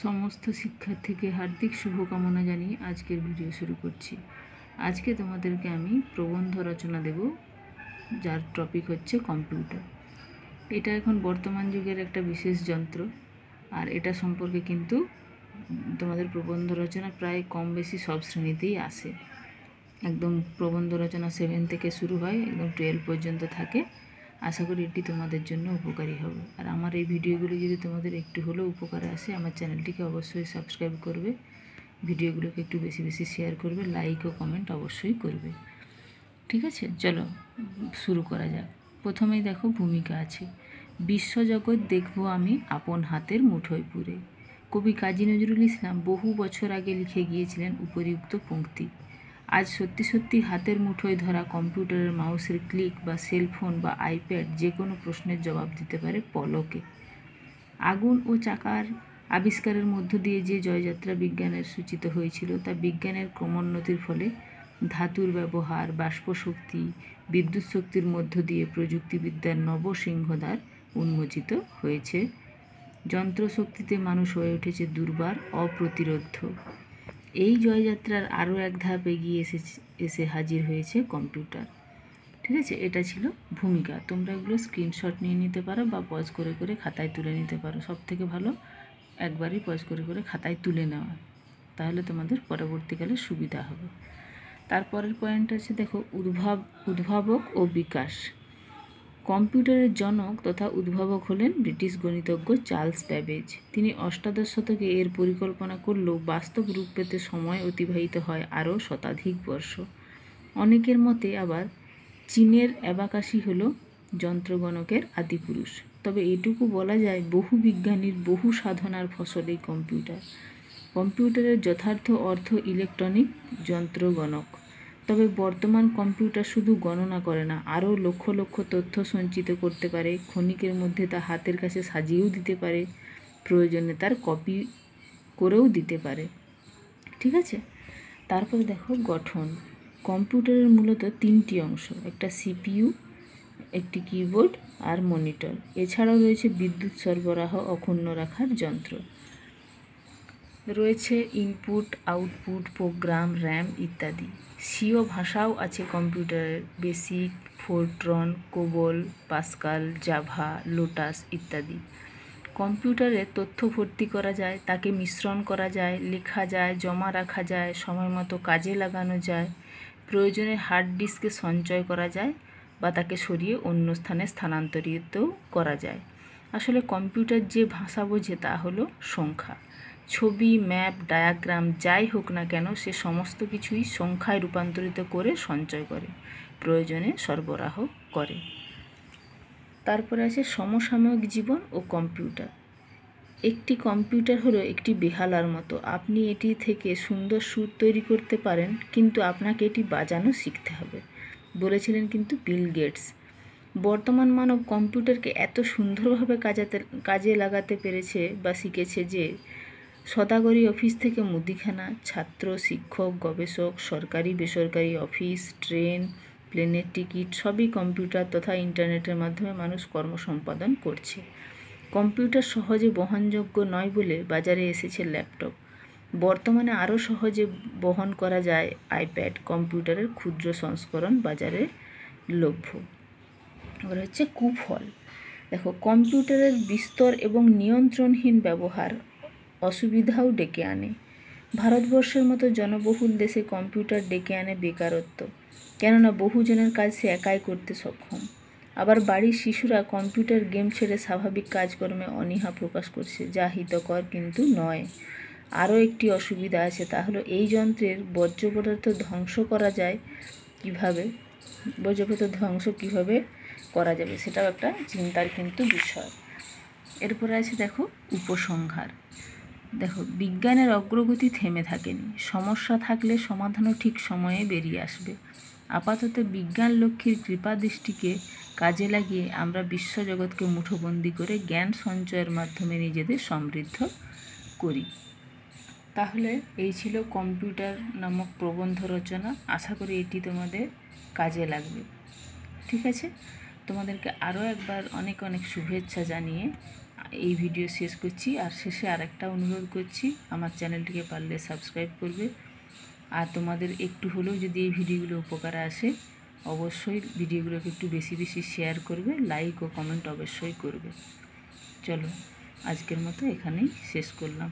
সমস্ত শিক্ষার্থীকে হার্দিক শুভকামনা জানিয়ে আজকের ভিডিও শুরু করছি। আজকে তোমাদেরকে আমি প্রবন্ধ রচনা দেব, যার টপিক হচ্ছে কম্পিউটার। এটা এখন বর্তমান যুগের একটা বিশেষ যন্ত্র, আর এটা সম্পর্কে কিন্তু তোমাদের প্রবন্ধ রচনা প্রায় কম বেশি সব শ্রেণীতেই আসে। একদম প্রবন্ধ রচনা 7 থেকে শুরু হয়, একদম 12 পর্যন্ত থাকে। আশা করি এটি তোমাদের জন্য উপকারী হবে। আর আমার এই ভিডিওগুলি যদি তোমাদের একটু হলেও উপকারে আসে, আমার চ্যানেলটিকে অবশ্যই সাবস্ক্রাইব করবে, ভিডিওগুলোকে একটু বেশি বেশি শেয়ার করবে, লাইক ও কমেন্ট অবশ্যই করবে। ঠিক আছে, চলো শুরু করা যাক। প্রথমেই দেখো ভূমিকা আছে। বিশ্বজগৎ দেখব আমি আপন হাতের মুঠোয় পুরে। কবি কাজী নজরুল ইসলাম বহু বছর আগে লিখে গিয়েছিলেন উপরিউক্ত পংক্তি। আজ সত্যি সত্যি হাতের মুঠোয় ধরা কম্পিউটারের মাউসের ক্লিক বা সেলফোন বা আইপ্যাড যে কোনো প্রশ্নের জবাব দিতে পারে পলকে। আগুন ও চাকার আবিষ্কারের মধ্য দিয়ে যে জয়যাত্রা বিজ্ঞানের সূচিত হয়েছিল, তা বিজ্ঞানের ক্রমোন্নতির ফলে ধাতুর ব্যবহার, বাষ্পশক্তি, বিদ্যুৎ শক্তির মধ্য দিয়ে প্রযুক্তিবিদ্যার নবসিংহদ্বার উন্মোচিত হয়েছে। যন্ত্রশক্তিতে মানুষ হয়ে উঠেছে দুর্বার, অপ্রতিরোধ্য। এই জয়যাত্রার আরও এক ধাপ এগিয়ে এসে হাজির হয়েছে কম্পিউটার। ঠিক আছে, এটা ছিল ভূমিকা। তোমরা এগুলো স্ক্রিনশট নিয়ে নিতে পারো বা পজ করে করে খাতায় তুলে নিতে পারো। সব থেকে ভালো একবারই পজ করে করে খাতায় তুলে নেওয়া, তাহলে তোমাদের পরবর্তীকালে সুবিধা হবে। তারপরের পয়েন্ট আছে, দেখো উদ্ভাবক ও বিকাশ। কম্পিউটারের জনক তথা উদ্ভাবক হলেন ব্রিটিশ গণিতজ্ঞ চার্লস ব্যাবেজ। তিনি অষ্টাদশ শতকে এর পরিকল্পনা করলেও বাস্তব রূপ পেতে সময় অতিবাহিত হয় আরও শতাধিক বর্ষ। অনেকের মতে আবার চীনের অ্যাবাকাসই হল যন্ত্রগণকের আদিপুরুষ। তবে এটুকু বলা যায়, বহু বিজ্ঞানীর বহু সাধনার ফসল এই কম্পিউটার। কম্পিউটারের যথার্থ অর্থ ইলেকট্রনিক যন্ত্রগণক। তবে বর্তমান কম্পিউটার শুধু গণনা করে না, আরও লক্ষ লক্ষ তথ্য সঞ্চিত করতে পারে। ক্ষণিকের মধ্যে তা হাতের কাছে সাজিয়েও দিতে পারে, প্রয়োজনে তার কপি করেও দিতে পারে। ঠিক আছে, তারপরে দেখো গঠন। কম্পিউটারের মূলত 3টি অংশ, একটা সিপিইউ, একটি কিবোর্ড আর মনিটর। এছাড়াও রয়েছে বিদ্যুৎ সরবরাহ অক্ষুণ্ণ রাখার যন্ত্র, রয়েছে ইনপুট আউটপুট, প্রোগ্রাম, র্যাম ইত্যাদি। সিও ভাষাও আছে কম্পিউটারের, Basic, Fortran, Cobol, Pascal, Java, Lotus ইত্যাদি। কম্পিউটারে তথ্য ভর্তি করা যায়, তাকে মিশ্রণ করা যায়, লেখা যায়, জমা রাখা যায়, সময় মতো কাজে লাগানো যায়। প্রয়োজনে হার্ড ডিস্কে সঞ্চয় করা যায় বা তাকে সরিয়ে অন্য স্থানে স্থানান্তরিতও করা যায়। আসলে কম্পিউটার যে ভাষা বোঝে তা হলো সংখ্যা। ছবি, ম্যাপ, ডায়াগ্রাম যাই হোক না কেন, সে সমস্ত কিছুই সংখ্যায় রূপান্তরিত করে সঞ্চয় করে, প্রয়োজনে সরবরাহ করে। তারপরে আছে সমসাময়িক জীবন ও কম্পিউটার। একটি কম্পিউটার হলো একটি বেহালার মতো। আপনি এটি থেকে সুন্দর সুর তৈরি করতে পারেন, কিন্তু আপনাকে এটি বাজানো শিখতে হবে, বলেছিলেন কিন্তু বিল গেটস। বর্তমান মানব কম্পিউটারকে এত সুন্দরভাবে কাজে লাগাতে পেরেছে বা শিখেছে যে সদাগরি অফিস থেকে মুদিখানা, ছাত্র, শিক্ষক, গবেষক, সরকারি বেসরকারি অফিস, ট্রেন, প্লেনের টিকিট সবই কম্পিউটার তথা ইন্টারনেটের মাধ্যমে মানুষ কর্ম সম্পাদন করছে। কম্পিউটার সহজে বহনযোগ্য নয় বলে বাজারে এসেছে ল্যাপটপ। বর্তমানে আরও সহজে বহন করা যায় আইপ্যাড। কম্পিউটারের ক্ষুদ্র সংস্করণ বাজারে লভ্য। এবার হচ্ছে কুফল। দেখো, কম্পিউটারের বিস্তর এবং নিয়ন্ত্রণহীন ব্যবহার অসুবিধাও ডেকে আনে। ভারতবর্ষের মতো জনবহুল দেশে কম্পিউটার ডেকে আনে বেকারত্ব, কেননা বহুজনের কাজ সে একাই করতে সক্ষম। আবার বাড়ির শিশুরা কম্পিউটার গেম ছেড়ে স্বাভাবিক কাজকর্মে অনীহা প্রকাশ করছে, যা হিতকর কিন্তু নয়। আরও একটি অসুবিধা আছে, তা হলো এই যন্ত্রের বর্জ্য পদার্থ ধ্বংস করা যায় কীভাবে, করা যাবে সেটাও একটা চিন্তার কিন্তু বিষয়। এরপরে আছে দেখো উপসংহার। দেখো, বিজ্ঞানের অগ্রগতি থেমে থাকেনি। সমস্যা থাকলে সমাধানও ঠিক সময়ে বেরিয়ে আসবে। আপাতত বিজ্ঞান লক্ষ্মীর কৃপা দৃষ্টিকে কাজে লাগিয়ে আমরা বিশ্বজগৎকে মুঠোবন্দি করে জ্ঞান সঞ্চয়ের মাধ্যমে নিজেদের সমৃদ্ধ করি। তাহলে এই ছিল কম্পিউটার নামক প্রবন্ধ রচনা। আশা করি এটি তোমাদের কাজে লাগবে। ঠিক আছে, তোমাদেরকে আরও একবার অনেক অনেক শুভেচ্ছা জানিয়ে এই ভিডিও শেষ করছি। আর শেষে আরেকটা অনুরোধ করছি, আমার চ্যানেলটিকে পারলে সাবস্ক্রাইব করবে। আর তোমাদের একটু হলেও যদি এই ভিডিওগুলো উপকারে আসে, অবশ্যই ভিডিওগুলোকে একটু বেশি বেশি শেয়ার করবে, লাইক ও কমেন্ট অবশ্যই করবে। চলো, আজকের মতো এখানেই শেষ করলাম।